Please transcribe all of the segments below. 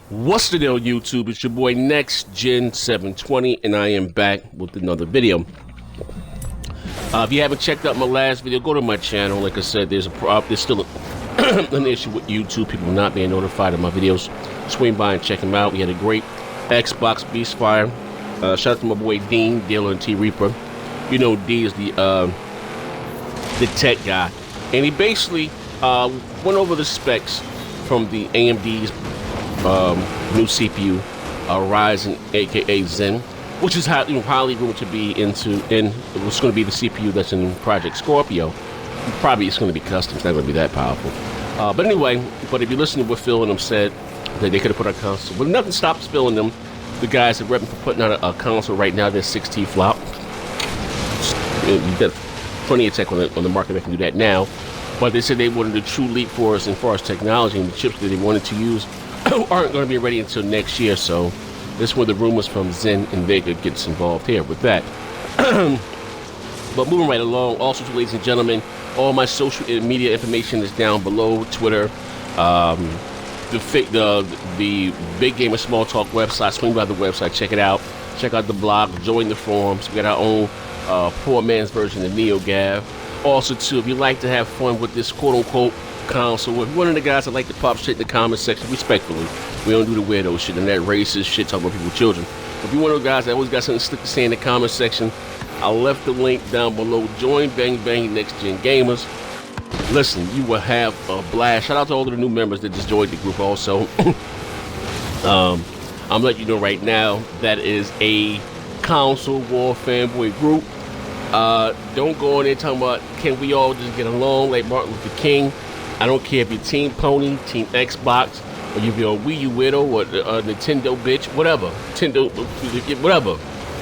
What's the deal, YouTube? It's your boy Next Gen 720, and I am back with another video. If you haven't checked out my last video, go to my channel. Like I said, there's still an issue with YouTube, people not being notified of my videos. Swing by and check them out. We had a great Xbox Beast Fire. Shout out to my boy Dean, Dealer and T Reaper. You know, D is the tech guy, and he basically went over the specs from the AMD's new CPU, Ryzen, aka Zen, which is highly rumored to be what's going to be the CPU that's in Project Scorpio. Probably it's going to be custom. It's not going to be that powerful. But anyway, if you listen to what Phil and them said, that they could have put out a console, but nothing stops Phil and them, the guys that rep for putting out a console right now. They're 6T flop. You've got plenty of tech on the market that can do that now. But they said they wanted a true leap for us as far as technology, and the chips that they wanted to use aren't going to be ready until next year. So this is where the rumors from Zen and Vega gets involved here with that. But moving right along, also, ladies and gentlemen, all my social media information is down below. Twitter, the Big Gamer Small Talk website. Swing by the website, check it out. Check out the blog, join the forums. We got our own poor man's version of NeoGAF. Also, too, if you like to have fun with this quote-unquote console, if you're one of the guys that like to pop shit in the comment section, respectfully, we don't do the weirdo shit and that racist shit talking about people's children. If you're one of those guys that always got something slick to say in the comment section, I left the link down below. Join Bang Bang Next Gen Gamers. Listen, you will have a blast. Shout out to all of the new members that just joined the group also. I'm letting you know right now, that is a console war fanboy group. Don't go in there talking about, can we all just get along like Martin Luther King? I don't care if you're Team Pony, Team Xbox, or if you're a Wii U widow or Nintendo bitch, whatever. Nintendo, whatever.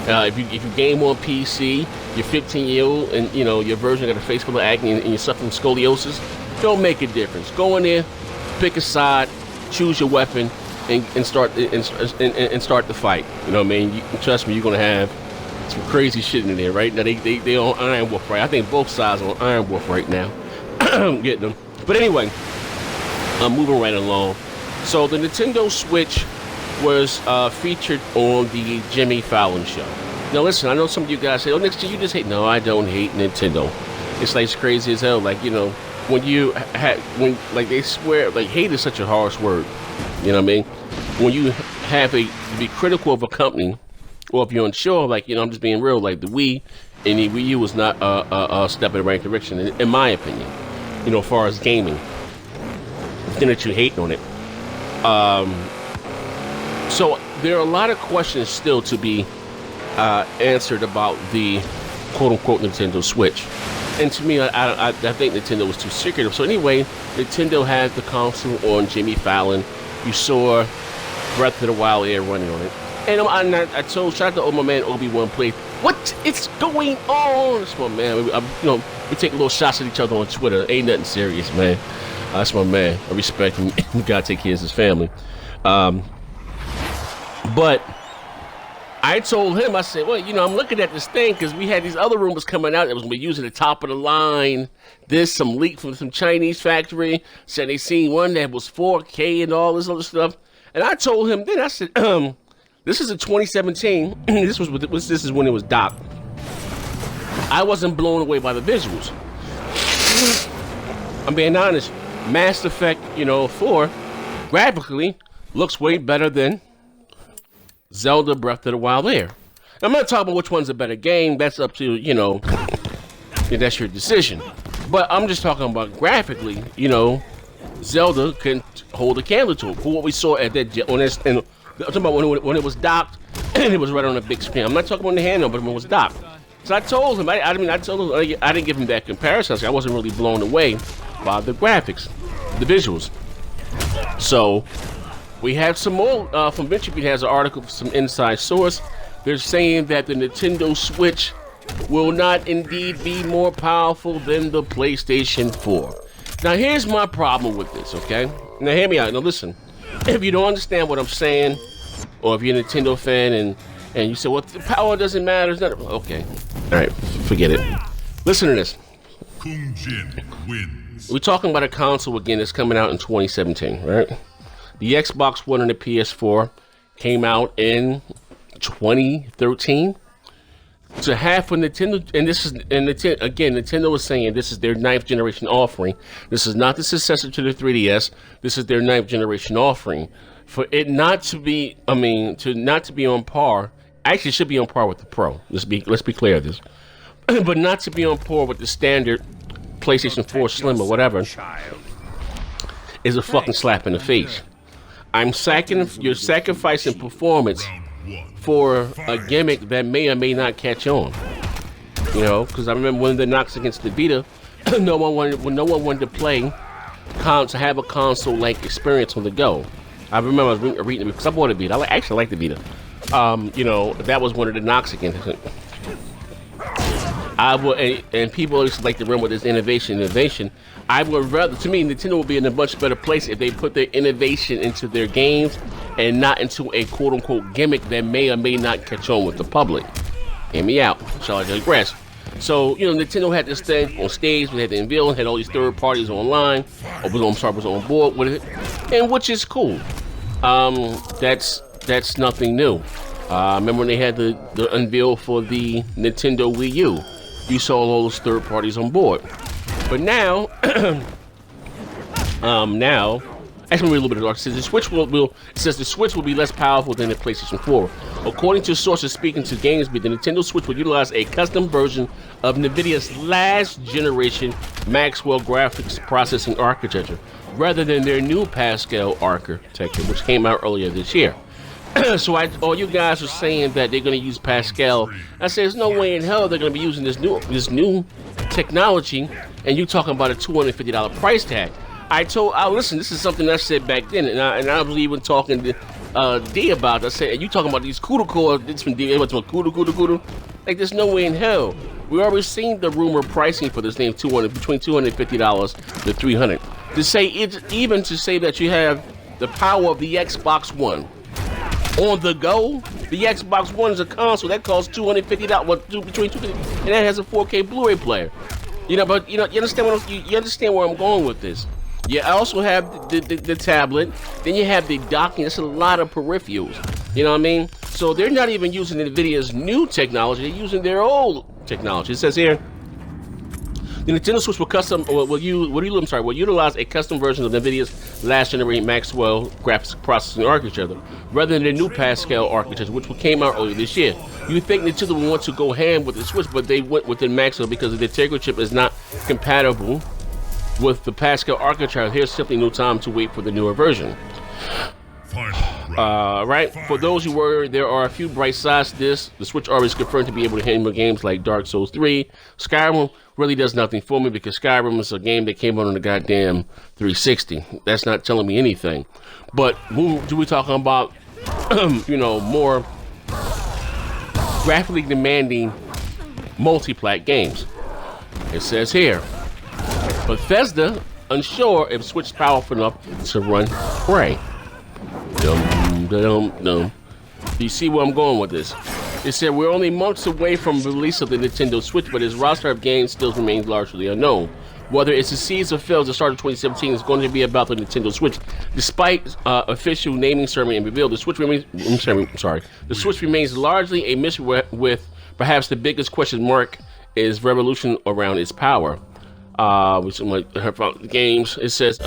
If you game on PC, you're 15-year-old, and you know your version got a face full of acne and you're suffering scoliosis. Don't make a difference. Go in there, pick a side, choose your weapon, and start the fight. You know what I mean? Trust me, you're gonna have some crazy shit in there, right? Now they on Iron Wolf, right? I think both sides are on Iron Wolf right now. Getting them. But anyway, I'm moving right along. So the Nintendo Switch was featured on the Jimmy Fallon show. Now listen, I know some of you guys say, "Oh, Nick, you just hate." No, I don't hate Nintendo. It's like it's crazy as hell. Like, you know, when like they swear, like hate is such a harsh word. You know what I mean? When you have to be critical of a company, or if you're unsure, like, you know, I'm just being real, like the Wii and the Wii U was not a step in the right direction, in my opinion. You know, as far as gaming, then that you hate on it. So there are a lot of questions still to be answered about the quote-unquote Nintendo Switch. And to me, I think Nintendo was too secretive. So anyway, Nintendo had the console on Jimmy Fallon. You saw Breath of the Wild Air running on it. And I told, shout out to old my man Obi-Wan played. What is going on? That's my man. You know, we take little shots at each other on Twitter. Ain't nothing serious, man. That's my man. I respect him. We gotta take care of his family. But I told him, I said, well, you know, I'm looking at this thing because we had these other rumors coming out that was using the top of the line. There's some leak from some Chinese factory. Said they seen one that was 4K and all this other stuff. And I told him then, I said, this is in 2017. This is when it was docked. I wasn't blown away by the visuals. I'm being honest. Mass Effect, you know, 4 graphically looks way better than Zelda Breath of the Wild Air. I'm not talking about which one's a better game. That's up to, you know, that's your decision. But I'm just talking about graphically, you know, Zelda can hold a candle to it. For what we saw at that I'm talking about when it was docked and it was right on a big screen. I'm not talking about the handheld, but when it was docked. So I told him, I didn't give him that comparison. I wasn't really blown away by the graphics, the visuals. So we have some more from VentureBeat has an article from some inside source. They're saying that the Nintendo Switch will not indeed be more powerful than the PlayStation 4. Now here's my problem with this, okay? Now hear me out. Now listen, if you don't understand what I'm saying, or if you're a Nintendo fan and you say, well, the power doesn't matter, it's not, okay. All right, forget it. Listen to this. Kung Jin wins. We're talking about a console again that's coming out in 2017, right? The Xbox One and the PS4 came out in 2013. To have for Nintendo, and this is, and again, Nintendo was saying this is their 9th generation offering. This is not the successor to the 3DS. This is their 9th generation offering. For it not to be, not to be on par. Actually, it should be on par with the Pro. Let's be clear of this. But not to be on par with the standard PlayStation 4 Slim or whatever is a fucking slap in the face. You're sacrificing performance for a gimmick that may or may not catch on. You know, because I remember when the knocks against the Vita, no one wanted to play, to have a console-like experience on the go. I remember I was reading it because I bought a Vita. I actually like the Vita. You know, that was one of the knocks against it. And people always like to run with this innovation. I would rather, to me, Nintendo would be in a much better place if they put their innovation into their games and not into a quote-unquote gimmick that may or may not catch on with the public. Hear me out. Shall I digress? So, you know, Nintendo had this thing on stage. We had the unveiling, had all these third parties online. Was on board with it, and which is cool. That's nothing new. Remember when they had the unveil for the Nintendo Wii U? You saw all those third parties on board. But now, actually, a little bit of dark. It says the Switch will be less powerful than the PlayStation 4. According to sources speaking to GamesBeat, the Nintendo Switch will utilize a custom version of NVIDIA's last generation Maxwell graphics processing architecture, rather than their new Pascal architecture, which came out earlier this year. So all you guys are saying that they're going to use Pascal. I said, there's no way in hell they're going to be using this new technology, and you talking about a $250 price tag. Listen, this is something I said back then, and I was even talking to D about it. I said, and you talking about these CUDA cores, CUDA. Like, there's no way in hell. We already seen the rumor pricing for this thing, between $250 to $300. To say that you have the power of the Xbox One on the go, the Xbox One is a console that costs $250, between $250, and that has a 4K Blu-ray player. You know, but you understand where I'm going with this. You also have the tablet, then you have the docking. That's a lot of peripherals. You know what I mean? So they're not even using NVIDIA's new technology; they're using their old technology. It says here, the Nintendo Switch will utilize a custom version of NVIDIA's last generation Maxwell graphics processing architecture, rather than the new Pascal architecture, which came out earlier this year. You think Nintendo will want to go ham with the Switch, but they went with the Maxwell because the Tegra chip is not compatible with the Pascal architecture. Here's simply no time to wait for the newer version. Right? For those who worry, there are a few bright sides to this. The Switch already is confirmed to be able to handle games like Dark Souls 3. Skyrim really does nothing for me because Skyrim is a game that came out on the goddamn 360. That's not telling me anything. But we're talking about, more graphically demanding multi-plat games. It says here, Bethesda unsure if Switch is powerful enough to run Prey. Do you see where I'm going with this? It said we're only months away from the release of the Nintendo Switch, but its roster of games still remains largely unknown. Whether it succeeds or fails at the start of 2017 is going to be about the Nintendo Switch. Despite official naming ceremony and reveal, the Switch remains largely a mystery, with perhaps the biggest question mark is revolution around its power. With some games, it says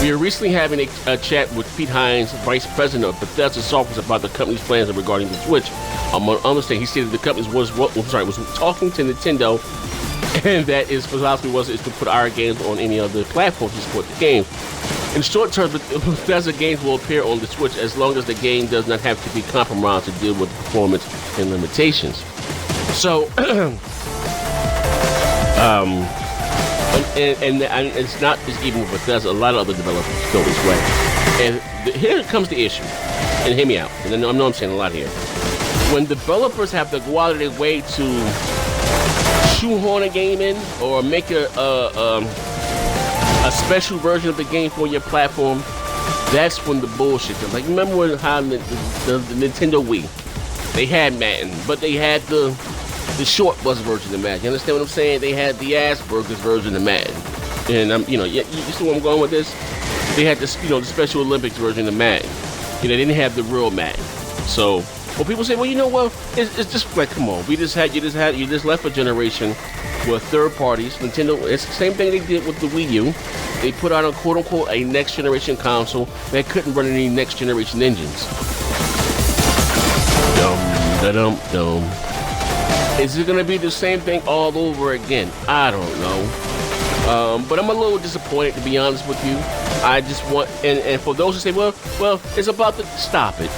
we are recently having a chat with Pete Hines, Vice President of Bethesda Software, about the company's plans regarding the Switch. Among other things, he stated the company was talking to Nintendo, and that its philosophy is to put our games on any other platform to support the game. In short term, Bethesda games will appear on the Switch as long as the game does not have to be compromised to deal with performance and limitations. So, and it's not just even with Bethesda. A lot of other developers go this way. And here comes the issue. And hear me out. And I know I'm saying a lot here. When developers have to go out of their way to shoehorn a game in or make a special version of the game for your platform, that's when the bullshit comes. Like, remember how the Nintendo Wii, they had Madden, but they had the short bus version of Madden. You understand what I'm saying? They had the Asperger's version of Madden. And you see where I'm going with this? They had this, the Special Olympics version of Madden. They didn't have the real Madden. So, well, people say, well, it's just like, come on, you just left a generation with third parties. Nintendo, it's the same thing they did with the Wii U. They put out a quote unquote a next generation console that couldn't run any next generation engines. Dum. Is it gonna be the same thing all over again? I don't know. But I'm a little disappointed, to be honest with you. I just want, and for those who say, well, it's about to stop it.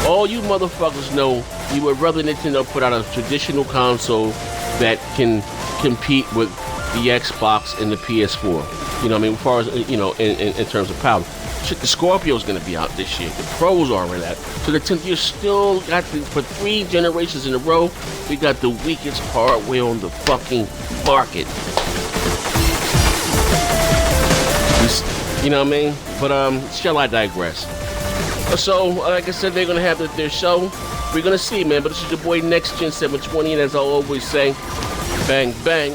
All you motherfuckers know you would rather Nintendo put out a traditional console that can compete with the Xbox and the PS4. You know what I mean? As far as, in terms of power. Shit, the Scorpio's gonna be out this year. The Pros are already out. So you still got for 3 generations in a row, we got the weakest hardware on the fucking market. You know what I mean? But shall I digress? So, like I said, they're gonna have their show. We're gonna see, man. But this is your boy Next Gen 720, and as I always say, bang bang.